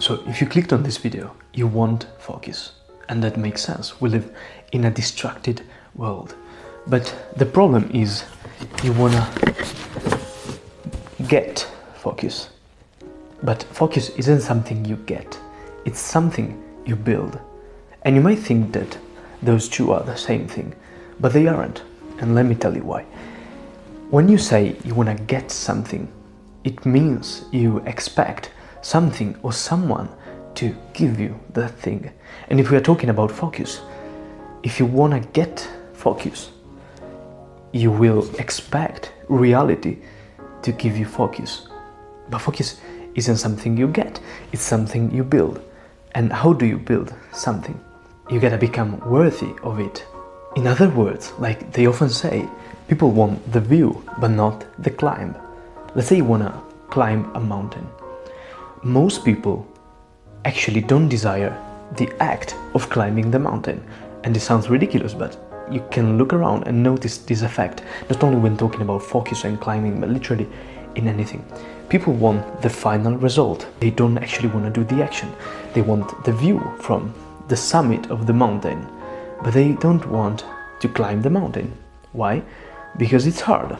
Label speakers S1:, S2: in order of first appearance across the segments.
S1: So if you clicked on this video, you want focus. And that makes sense. We live in a distracted world. But the problem is you wanna get focus. But focus isn't something you get. It's something you build. And you might think that those two are the same thing, but they aren't. And let me tell you why. When you say you wanna get something, it means you expect something or someone to give you that thing. And if we are talking about focus, if you wanna get focus, you will expect reality to give you focus. But focus isn't something you get, it's something you build. And how do you build something? You gotta become worthy of it. In other words, like they often say, people want the view, but not the climb. Let's say you wanna climb a mountain. Most people actually don't desire the act of climbing the mountain. And this sounds ridiculous, but you can look around and notice this effect, not only when talking about focus and climbing, but literally in anything. People want the final result. They don't actually want to do the action. They want the view from the summit of the mountain, but they don't want to climb the mountain. Why? Because it's hard.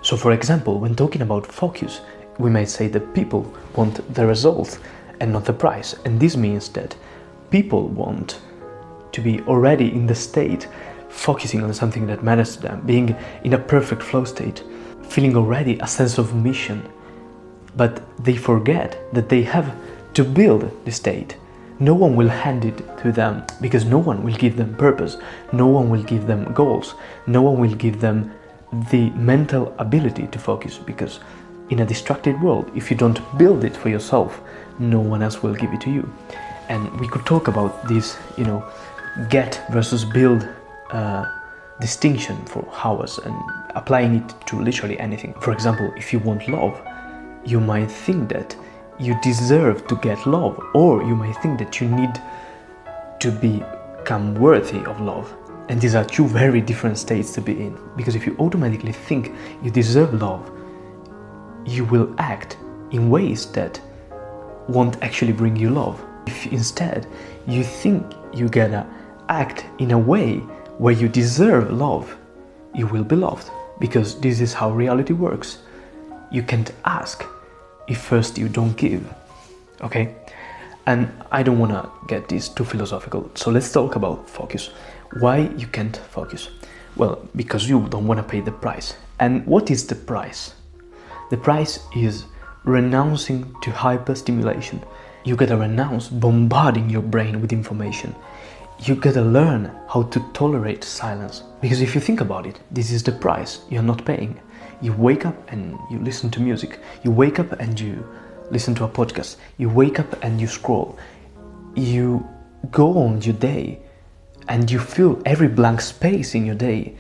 S1: So for example, when talking about focus, we might say that people want the result and not the price. And this means that people want to be already in the state, focusing on something that matters to them, being in a perfect flow state, feeling already a sense of mission. But they forget that they have to build the state. No one will hand it to them, because no one will give them purpose, no one will give them goals, no one will give them the mental ability to focus, because in a distracted world, if you don't build it for yourself, no one else will give it to you. And we could talk about this, get versus build distinction for hours and applying it to literally anything. For example, if you want love, you might think that you deserve to get love, or you might think that you need to become worthy of love. And these are two very different states to be in, because if you automatically think you deserve love, you will act in ways that won't actually bring you love. If instead you think you gotta act in a way where you deserve love, you will be loved, because this is how reality works. You can't ask if first you don't give, okay? And I don't wanna get this too philosophical, so let's talk about focus. Why you can't focus? Well, because you don't wanna pay the price. And what is the price? The price is renouncing to hyperstimulation. You gotta renounce bombarding your brain with information. You gotta learn how to tolerate silence. Because if you think about it, this is the price you're not paying. You wake up and you listen to music. You wake up and you listen to a podcast. You wake up and you scroll. You go on your day and you fill every blank space in your day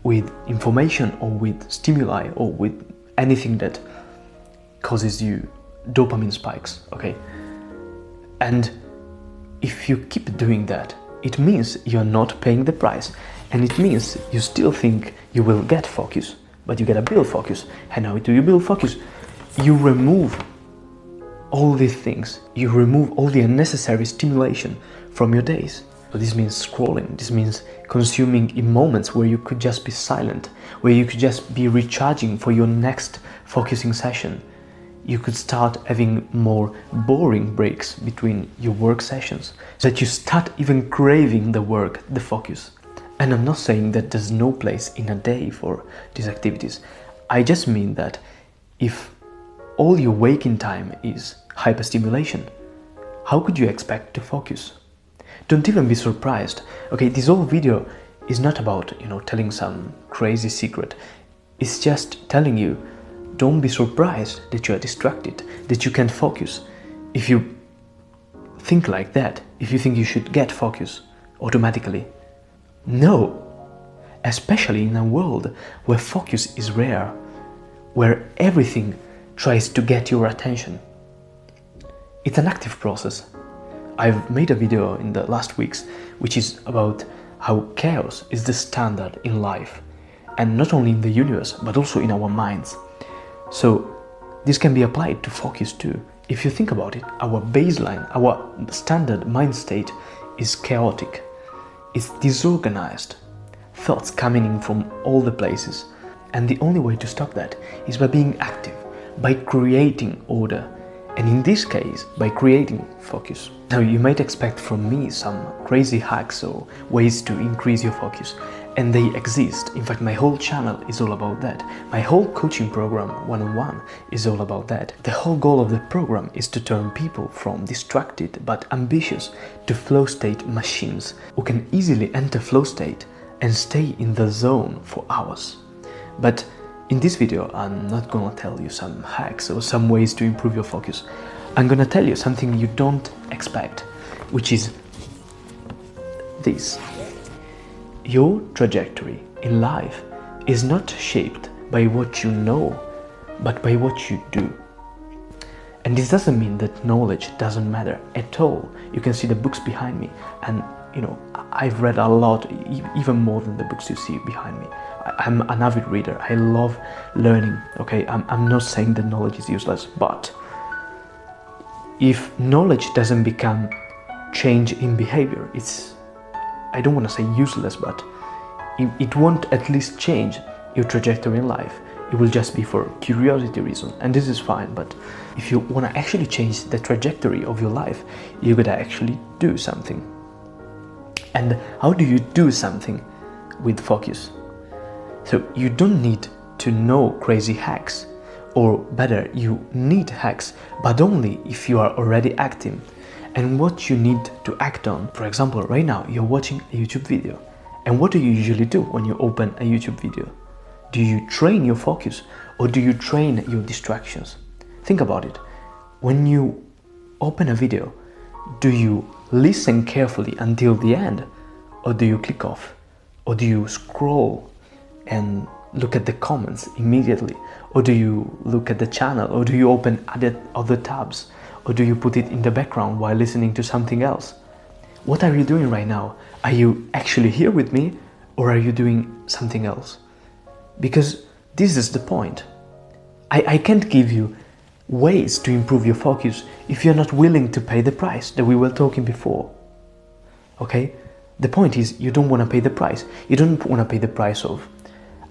S1: with information or with stimuli or with anything that causes you dopamine spikes, okay? And if you keep doing that, it means you're not paying the price, and it means you still think you will get focus, but you gotta build focus. And how do you build focus? You remove all these things. You remove all the unnecessary stimulation from your days. So this means scrolling, this means consuming in moments where you could just be silent, where you could just be recharging for your next focusing session. You could start having more boring breaks between your work sessions, so that you start even craving the work, the focus. And I'm not saying that there's no place in a day for these activities. I just mean that if all your waking time is hyperstimulation, how could you expect to focus? Don't even be surprised. Okay, this whole video is not about, telling some crazy secret. It's just telling you, don't be surprised that you are distracted, that you can't focus. If you think like that, if you think you should get focus automatically, no. Especially in a world where focus is rare, where everything tries to get your attention. It's an active process. I've made a video in the last weeks which is about how chaos is the standard in life, and not only in the universe but also in our minds. So this can be applied to focus too. If you think about it, our baseline, our standard mind state is chaotic. It's disorganized. Thoughts coming in from all the places. And the only way to stop that is by being active, by creating order, and in this case, by creating focus. Now, you might expect from me some crazy hacks or ways to increase your focus, and they exist. In fact, my whole channel is all about that. My whole coaching program, one-on-one, is all about that. The whole goal of the program is to turn people from distracted but ambitious to flow state machines who can easily enter flow state and stay in the zone for hours. But in this video, I'm not gonna tell you some hacks or some ways to improve your focus. I'm gonna tell you something you don't expect, which is this. Your trajectory in life is not shaped by what you know, but by what you do. And this doesn't mean that knowledge doesn't matter at all. You can see the books behind me, and I've read a lot, even more than the books you see behind me. I'm an avid reader. I love learning, okay? I'm not saying that knowledge is useless, but if knowledge doesn't become change in behavior, it's, I don't want to say useless, but it won't at least change your trajectory in life. It will just be for curiosity reason, and this is fine. But if you want to actually change the trajectory of your life, you gotta actually do something. And how do you do something with focus? So you don't need to know crazy hacks, or better, you need hacks, but only if you are already acting. And what you need to act on, for example, right now you're watching a YouTube video. And what do you usually do when you open a YouTube video? Do you train your focus, or do you train your distractions? Think about it. When you open a video, do you listen carefully until the end, or do you click off, or do you scroll and look at the comments immediately, or do you look at the channel, or do you open other tabs, or do you put it in the background while listening to something else? What are you doing right now? Are you actually here with me, or are you doing something else? Because this is the point. I can't give you ways to improve your focus if you're not willing to pay the price that we were talking before. Okay? The point is, you don't want to pay the price. You don't want to pay the price of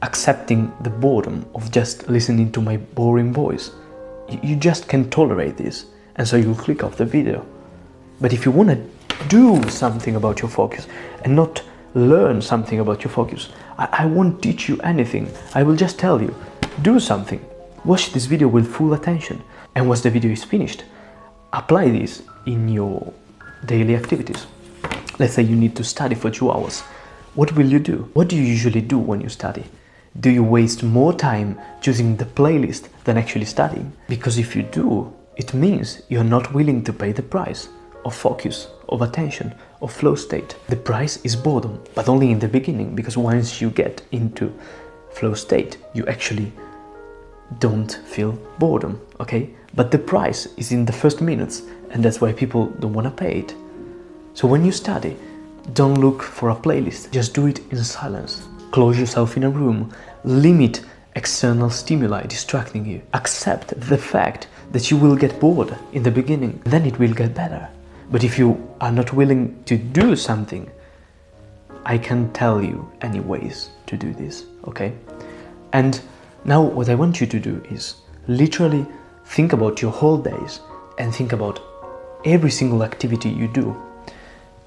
S1: accepting the boredom of just listening to my boring voice. You just can't tolerate this, and so you'll click off the video. But if you want to do something about your focus and not learn something about your focus, I won't teach you anything. I will just tell you, do something. Watch this video with full attention, and once the video is finished, apply this in your daily activities. Let's say you need to study for 2 hours. What will you do? What do you usually do when you study? Do you waste more time choosing the playlist than actually studying? Because if you do, it means you're not willing to pay the price of focus, of attention, of flow state. The price is boredom, but only in the beginning, because once you get into flow state, you actually don't feel boredom, okay? But the price is in the first minutes, and that's why people don't want to pay it. So when you study, don't look for a playlist, just do it in silence. Close yourself in a room, limit external stimuli distracting you. Accept the fact that you will get bored in the beginning, then it will get better. But if you are not willing to do something, I can tell you any ways to do this, okay? And now what I want you to do is literally think about your whole days and think about every single activity you do.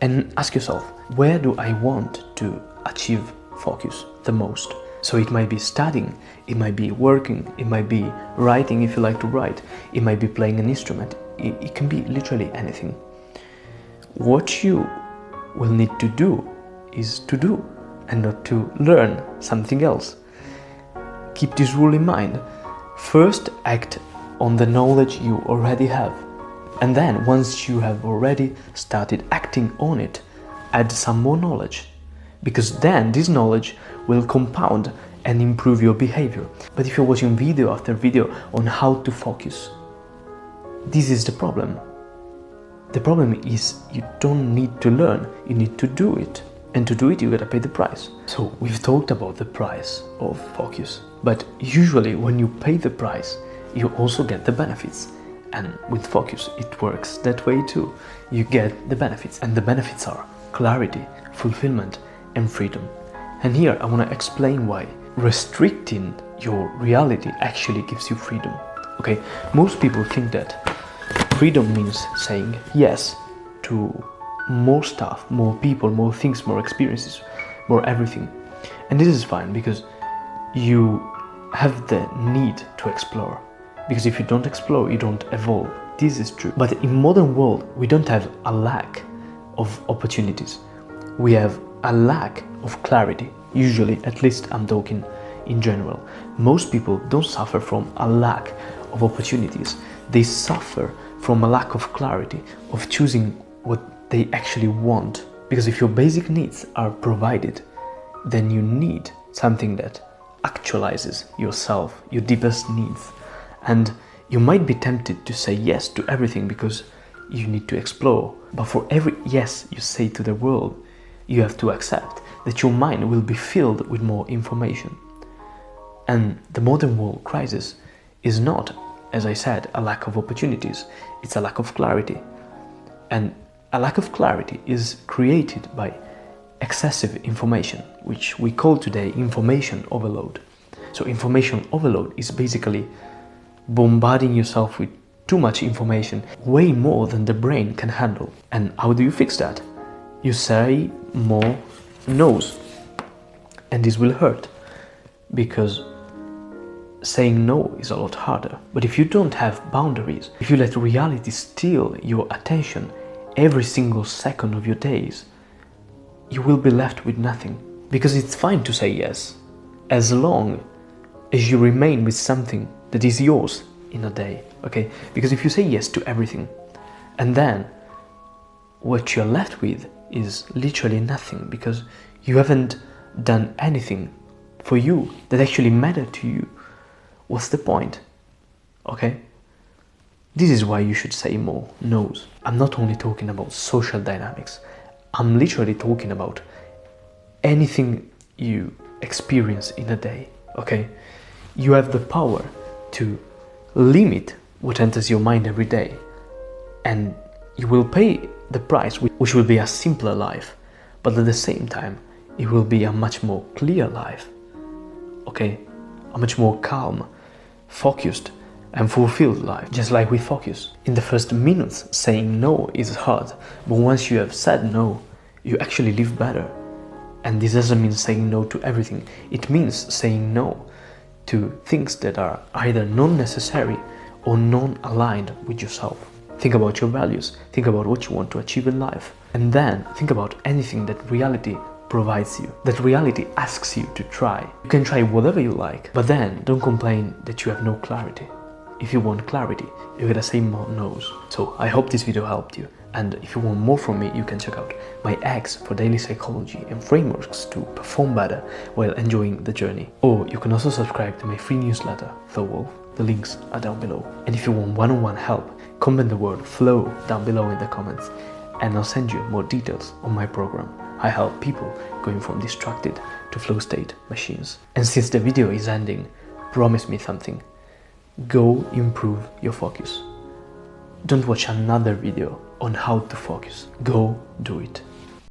S1: And ask yourself, where do I want to achieve focus the most? So it might be studying, it might be working, it might be writing if you like to write, it might be playing an instrument, it can be literally anything. What you will need to do is to do and not to learn something else. Keep this rule in mind. First, act on the knowledge you already have. And then, once you have already started acting on it, add some more knowledge. Because then this knowledge will compound and improve your behavior. But if you're watching video after video on how to focus, this is the problem. The problem is you don't need to learn, you need to do it. And to do it, you gotta pay the price. So we've talked about the price of focus. But usually when you pay the price, you also get the benefits. And with focus, it works that way too. You get the benefits, and the benefits are clarity, fulfillment, and freedom. And here I want to explain why restricting your reality actually gives you freedom. Okay, most people think that freedom means saying yes to more stuff, more people, more things, more experiences, more everything. And this is fine because you have the need to explore. Because if you don't explore, you don't evolve. This is true. But in modern world, we don't have a lack of opportunities. We have a lack of clarity. Usually, at least I'm talking in general. Most people don't suffer from a lack of opportunities. They suffer from a lack of clarity, of choosing what they actually want. Because if your basic needs are provided, then you need something that actualizes yourself, your deepest needs. And you might be tempted to say yes to everything because you need to explore. But for every yes you say to the world, you have to accept that your mind will be filled with more information. And the modern world crisis is not, as I said, a lack of opportunities. It's a lack of clarity. And a lack of clarity is created by excessive information, which we call today information overload. So information overload is basically bombarding yourself with too much information, way more than the brain can handle. And how do you fix that? You say more no's. And this will hurt, because saying no is a lot harder. But if you don't have boundaries, if you let reality steal your attention every single second of your days, you will be left with nothing. Because it's fine to say yes, as long as you remain with something that is yours in a day, okay? Because if you say yes to everything, and then what you're left with is literally nothing, because you haven't done anything for you that actually mattered to you, what's the point, okay? This is why you should say more no's. I'm not only talking about social dynamics, I'm literally talking about anything you experience in a day, okay? You have the power to limit what enters your mind every day, and you will pay the price, which will be a simpler life, but at the same time, it will be a much more clear life, okay? A much more calm, focused, and fulfilled life, just like with focus. In the first minutes, saying no is hard, but once you have said no, you actually live better. And this doesn't mean saying no to everything. It means saying no to things that are either non-necessary or non-aligned with yourself. Think about your values, think about what you want to achieve in life, and then think about anything that reality provides you, that reality asks you to try. You can try whatever you like, but then don't complain that you have no clarity. If you want clarity, you gotta say more no's. So I hope this video helped you, and if you want more from me, you can check out my eggs for daily psychology and frameworks to perform better while enjoying the journey. Or you can also subscribe to my free newsletter, 𝗪𝗪. The links are down below. And if you want one-on-one help, comment the word flow down below in the comments, and I'll send you more details on my program. I help people going from distracted to flow state machines. And since the video is ending, promise me something. Go improve your focus. Don't watch another video on how to focus. Go do it.